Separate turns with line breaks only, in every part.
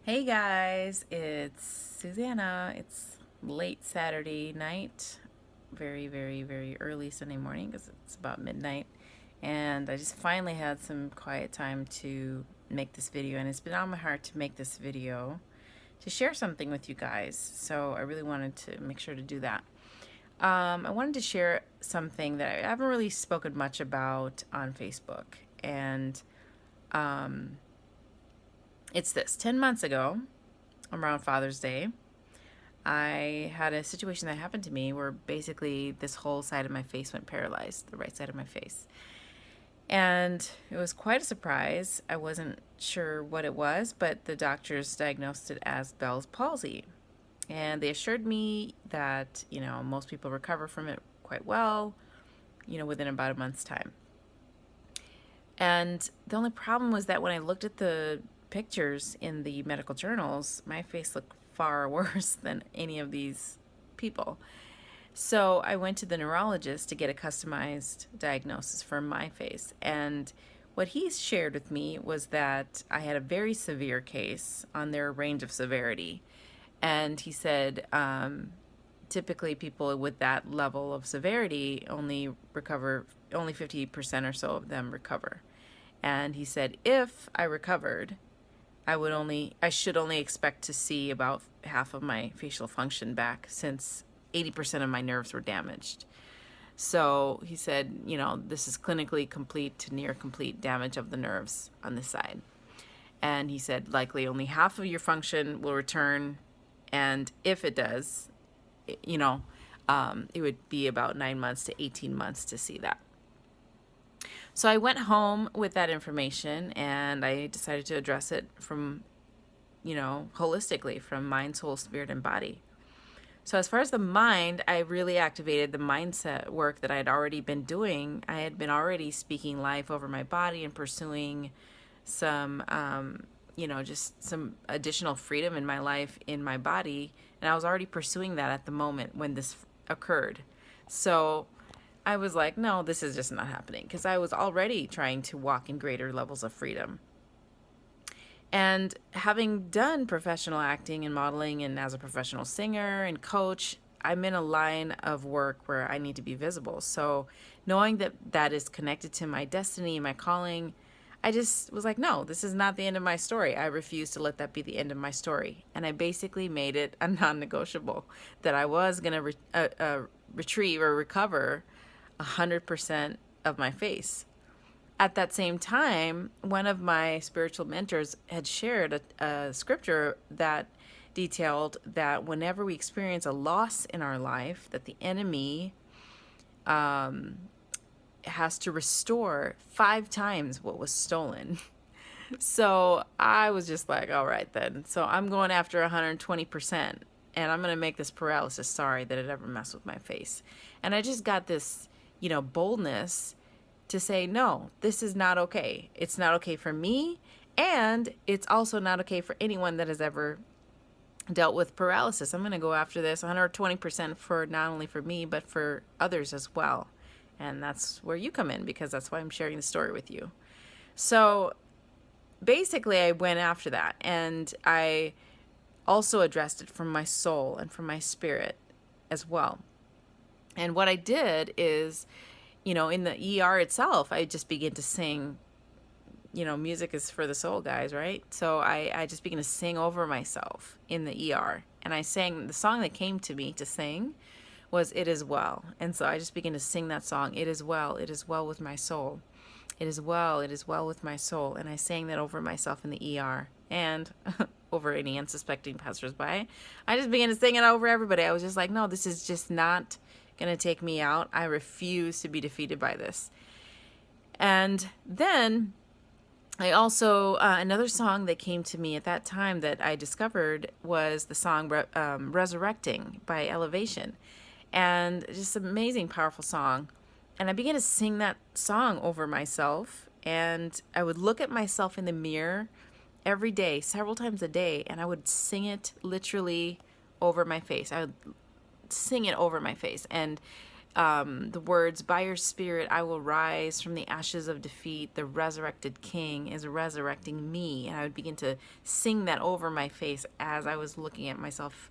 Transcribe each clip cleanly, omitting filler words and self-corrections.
Hey guys, it's Susanna. It's late Saturday night, very early Sunday morning because it's about midnight. And I just finally had some quiet time to make this video, and it's been on my heart to make this video to share something with you guys. So I really wanted to make sure to do that. I wanted to share something that I haven't really spoken much about on Facebook, and um, it's this 10 months ago, around Father's Day, I had a situation that happened to me where basically this whole side of my face went paralyzed, the right side of my face. And it was quite a surprise. I wasn't sure what it was, but the doctors diagnosed it as Bell's palsy. And they assured me that, most people recover from it quite well, within about a month's time. And the only problem was that when I looked at the pictures in the medical journals, my face looked far worse than any of these people. So I went to the neurologist to get a customized diagnosis for my face. And what he shared with me was that I had a very severe case on their range of severity. And he said, typically people with that level of severity only 50% or so of them recover. And he said, if I recovered, I should only expect to see about half of my facial function back, since 80% of my nerves were damaged. So he said, this is clinically complete to near complete damage of the nerves on this side. And he said, likely only half of your function will return. And if it does, it would be about 9 months to 18 months to see that. So I went home with that information, and I decided to address it from, holistically, from mind, soul, spirit, and body. So as far as the mind, I really activated the mindset work that I had already been doing. I had been already speaking life over my body and pursuing some, just some additional freedom in my life, in my body. And I was already pursuing that at the moment when this occurred. So I was like, no, this is just not happening, because I was already trying to walk in greater levels of freedom. And having done professional acting and modeling, and as a professional singer and coach, I'm in a line of work where I need to be visible. So knowing that that is connected to my destiny, my calling, I just was like, no, this is not the end of my story. I refuse to let that be the end of my story. And I basically made it a non-negotiable that I was going to retrieve or recover 100% of my face. At that same time, one of my spiritual mentors had shared a scripture that detailed that whenever we experience a loss in our life, that the enemy has to restore 5 times what was stolen. So I was just like, all right then. So I'm going after 120%, and I'm going to make this paralysis sorry that it ever messed with my face. And I just got this, boldness to say, no, this is not okay. It's not okay for me, and it's also not okay for anyone that has ever dealt with paralysis. I'm going to go after this 120% for not only for me, but for others as well. And that's where you come in, because that's why I'm sharing the story with you. So basically, I went after that, and I also addressed it from my soul and from my spirit as well. And what I did is, in the ER itself, I just began to sing. Music is for the soul, guys, right? So I just began to sing over myself in the ER. And I sang, the song that came to me to sing was It Is Well. And so I just began to sing that song, it is well with my soul. It is well with my soul. And I sang that over myself in the ER and over any unsuspecting passersby. I just began to sing it over everybody. I was just like, no, this is just not going to take me out. I refuse to be defeated by this. And then I also, another song that came to me at that time that I discovered was the song Resurrecting by Elevation. And just an amazing, powerful song. And I began to sing that song over myself. And I would look at myself in the mirror every day, several times a day, and I would sing it literally over my face. I would sing it over my face. And the words, "By your spirit I will rise from the ashes of defeat. The resurrected king is resurrecting me." And I would begin to sing that over my face as I was looking at myself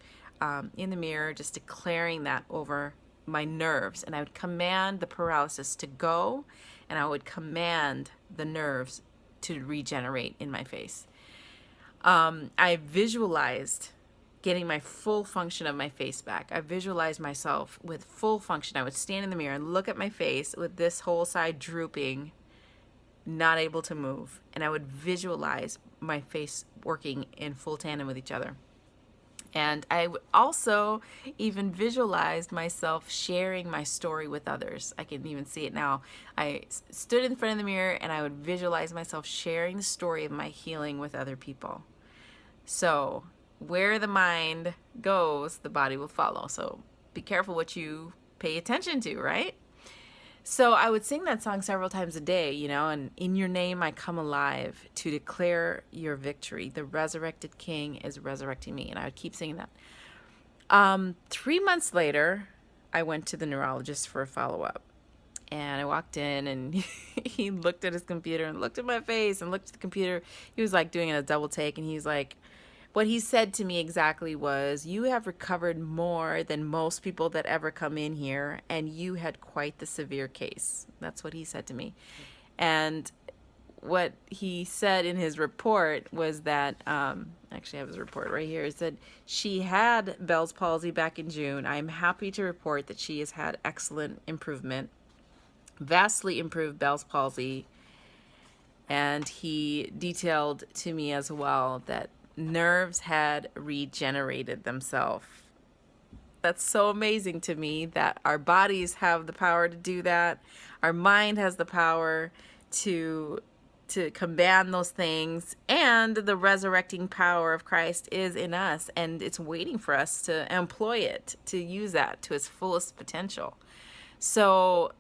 in the mirror, just declaring that over my nerves. And I would command the paralysis to go, and I would command the nerves to regenerate in my face. I visualized getting my full function of my face back. I visualized myself with full function. I would stand in the mirror and look at my face with this whole side drooping, not able to move. And I would visualize my face working in full tandem with each other. And I also even visualized myself sharing my story with others. I can even see it now. I stood in front of the mirror and I would visualize myself sharing the story of my healing with other people. So where the mind goes, the body will follow. So be careful what you pay attention to, right? So I would sing that song several times a day, and in your name I come alive to declare your victory. The resurrected king is resurrecting me. And I would keep singing that. 3 months later, I went to the neurologist for a follow-up. And I walked in and he looked at his computer and looked at my face and looked at the computer. He was like doing a double take, and he's like, what he said to me exactly was, "You have recovered more than most people that ever come in here, and you had quite the severe case." That's what he said to me. And what he said in his report was that, actually I have his report right here. It said, "She had Bell's palsy back in June. I am happy to report that she has had excellent improvement, vastly improved Bell's palsy." And he detailed to me as well that nerves had regenerated themselves. That's so amazing to me that our bodies have the power to do that. Our mind has the power to command those things, and the resurrecting power of Christ is in us, and it's waiting for us to employ it, to use that to its fullest potential. So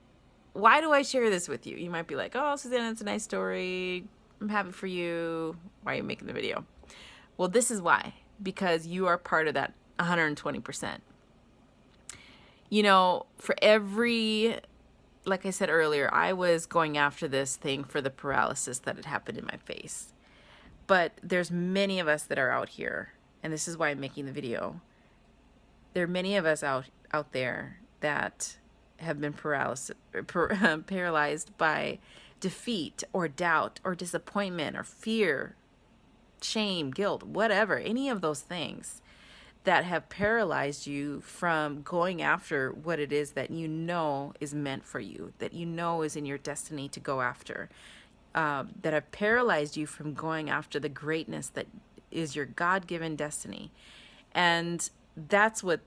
why do I share this with you? You might be like, "Oh, Susanna, it's a nice story. I'm happy for you. Why are you making the video?" Well, this is why. Because you are part of that 120%. For every, like I said earlier, I was going after this thing for the paralysis that had happened in my face. But there's many of us that are out here, and this is why I'm making the video. There are many of us out there that have been paralyzed by defeat or doubt or disappointment or fear, shame, guilt, whatever, any of those things that have paralyzed you from going after what it is that is meant for you, that is in your destiny to go after, that have paralyzed you from going after the greatness that is your God-given destiny. And that's what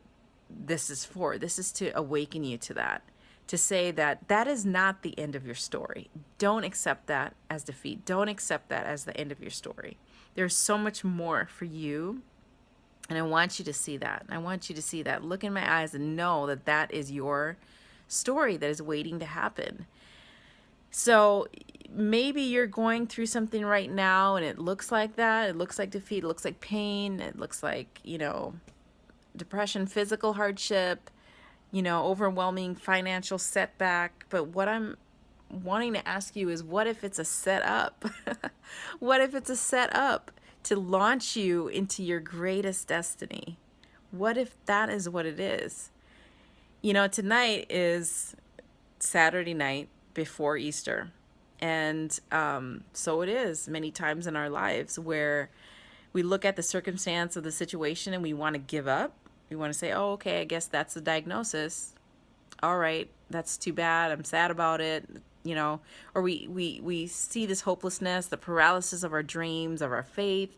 this is for. This is to awaken you to that, to say that that is not the end of your story. Don't accept that as defeat. Don't accept that as the end of your story. There's so much more for you, and I want you to see that. I want you to see that. Look in my eyes and know that that is your story that is waiting to happen. So maybe you're going through something right now, and it looks like that. It looks like defeat. It looks like pain. It looks like, depression, physical hardship, overwhelming financial setback. But what I'm wanting to ask you is, what if it's a setup? What if it's a setup to launch you into your greatest destiny? What if that is what it is? Tonight is Saturday night before Easter. And so it is many times in our lives where we look at the circumstance of the situation and we want to give up. We want to say, "Oh, okay, I guess that's the diagnosis. All right, that's too bad. I'm sad about it." Or we see this hopelessness, the paralysis of our dreams, of our faith,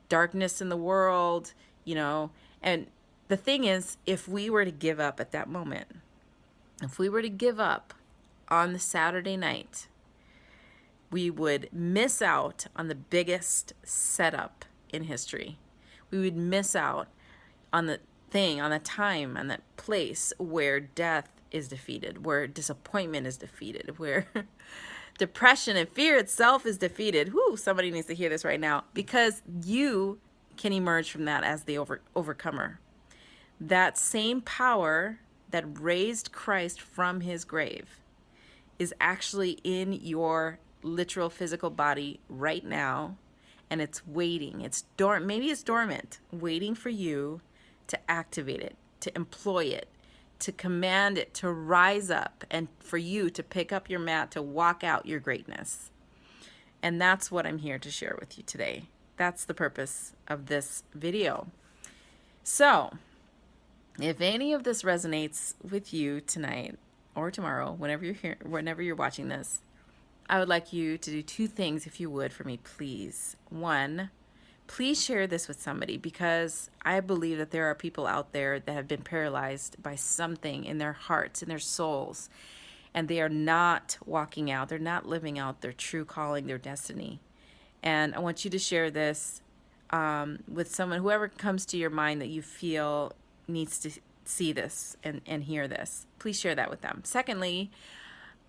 darkness in the world, and the thing is, if we were to give up at that moment, if we were to give up on the Saturday night, we would miss out on the biggest setup in history. We would miss out on the time, on that place where death is defeated, where disappointment is defeated, where depression and fear itself is defeated. Whoo, somebody needs to hear this right now, because you can emerge from that as the overcomer. That same power that raised Christ from his grave is actually in your literal physical body right now, and it's waiting. Maybe it's dormant, waiting for you to activate it, to employ it, to command it to rise up, and for you to pick up your mat to walk out your greatness. And that's what I'm here to share with you today. That's the purpose of this video. So, if any of this resonates with you tonight or tomorrow, whenever you're watching this, I would like you to do two things, if you would, for me, please. One, please share this with somebody, because I believe that there are people out there that have been paralyzed by something in their hearts, in their souls, and they are not walking out, they're not living out their true calling, their destiny. And I want you to share this with someone, whoever comes to your mind that you feel needs to see this and hear this. Please share that with them. Secondly,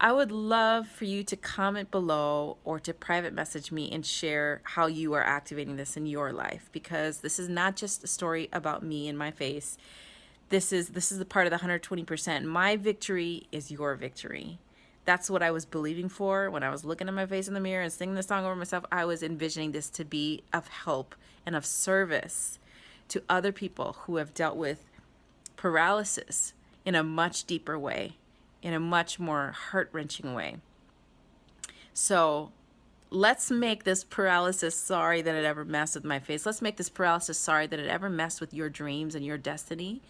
I would love for you to comment below or to private message me and share how you are activating this in your life, because this is not just a story about me and my face. This is the part of the 120%. My victory is your victory. That's what I was believing for when I was looking at my face in the mirror and singing the song over myself. I was envisioning this to be of help and of service to other people who have dealt with paralysis in a much deeper way, in a much more heart-wrenching way. So let's make this paralysis sorry that it ever messed with my face. Let's make this paralysis sorry that it ever messed with your dreams and your destiny.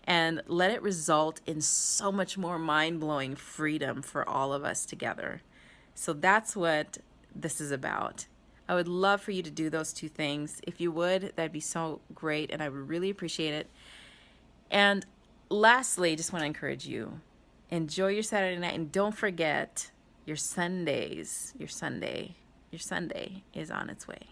And let it result in so much more mind-blowing freedom for all of us together. So that's what this is about. I would love for you to do those two things. If you would, that'd be so great, and I would really appreciate it. And lastly, just want to encourage you, enjoy your Saturday night, and don't forget your Sunday is on its way.